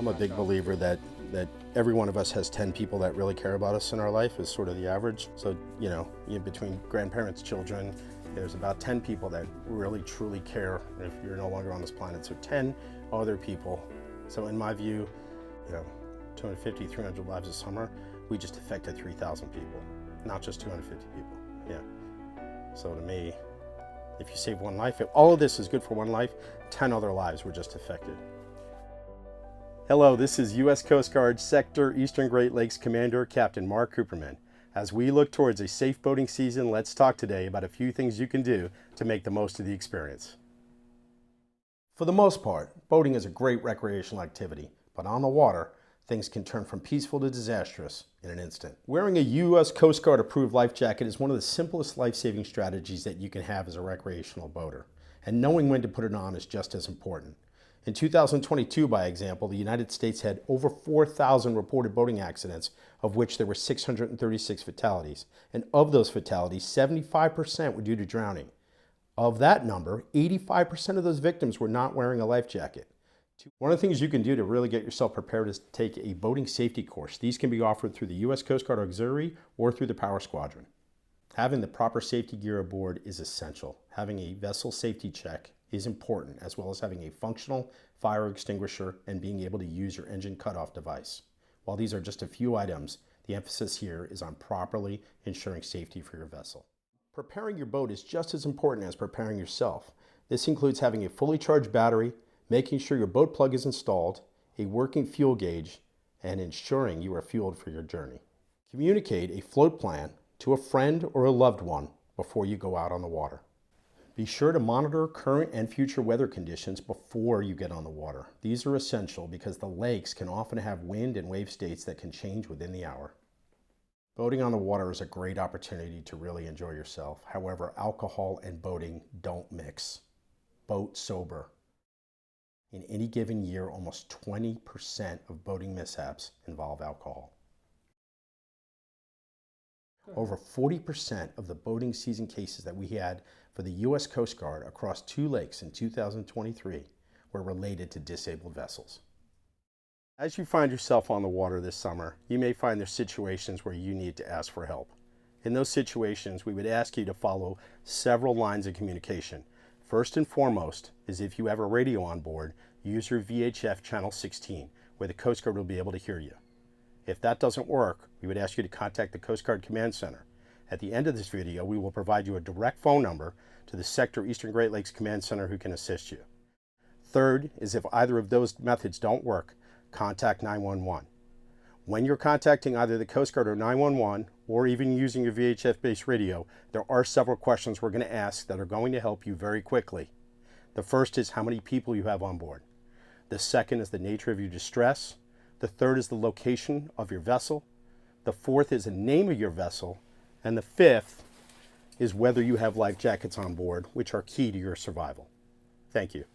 I'm a big believer that every one of us has 10 people that really care about us in our life is sort of the average. So, between grandparents, children, there's about 10 people that really truly care if you're no longer on this planet. So 10 other people. So in my view, 250, 300 lives a summer, we just affected 3,000 people, not just 250 people. Yeah. So to me, if you save one life, if all of this is good for one life, 10 other lives were just affected. Hello, this is U.S. Coast Guard Sector Eastern Great Lakes Commander Captain Mark Kuperman. As we look towards a safe boating season, let's talk today about a few things you can do to make the most of the experience. For the most part, boating is a great recreational activity, but on the water, things can turn from peaceful to disastrous in an instant. Wearing a U.S. Coast Guard approved life jacket is one of the simplest life-saving strategies that you can have as a recreational boater, and knowing when to put it on is just as important. In 2022, by example, the United States had over 4,000 reported boating accidents, of which there were 636 fatalities. And of those fatalities, 75% were due to drowning. Of that number, 85% of those victims were not wearing a life jacket. One of the things you can do to really get yourself prepared is take a boating safety course. These can be offered through the U.S. Coast Guard Auxiliary or through the Power Squadron. Having the proper safety gear aboard is essential. Having a vessel safety check is important, as well as having a functional fire extinguisher and being able to use your engine cutoff device. While these are just a few items, the emphasis here is on properly ensuring safety for your vessel. Preparing your boat is just as important as preparing yourself. This includes having a fully charged battery, making sure your boat plug is installed, a working fuel gauge, and ensuring you are fueled for your journey. Communicate a float plan to a friend or a loved one before you go out on the water. Be sure to monitor current and future weather conditions before you get on the water. These are essential because the lakes can often have wind and wave states that can change within the hour. Boating on the water is a great opportunity to really enjoy yourself. However, alcohol and boating don't mix. Boat sober. In any given year, almost 20% of boating mishaps involve alcohol. Over 40% of the boating season cases that we had for the U.S. Coast Guard across 2 lakes in 2023 were related to disabled vessels. As you find yourself on the water this summer, you may find there situations where you need to ask for help. In those situations, we would ask you to follow several lines of communication. First and foremost is if you have a radio on board, use your VHF channel 16, where the Coast Guard will be able to hear you. If that doesn't work, we would ask you to contact the Coast Guard Command Center. At the end of this video, we will provide you a direct phone number to the Sector Eastern Great Lakes Command Center who can assist you. Third is if either of those methods don't work, contact 911. When you're contacting either the Coast Guard or 911, or even using your VHF-based radio, there are several questions we're going to ask that are going to help you very quickly. The first is how many people you have on board. The second is the nature of your distress. The third is the location of your vessel. The fourth is the name of your vessel. And the fifth is whether you have life jackets on board, which are key to your survival. Thank you.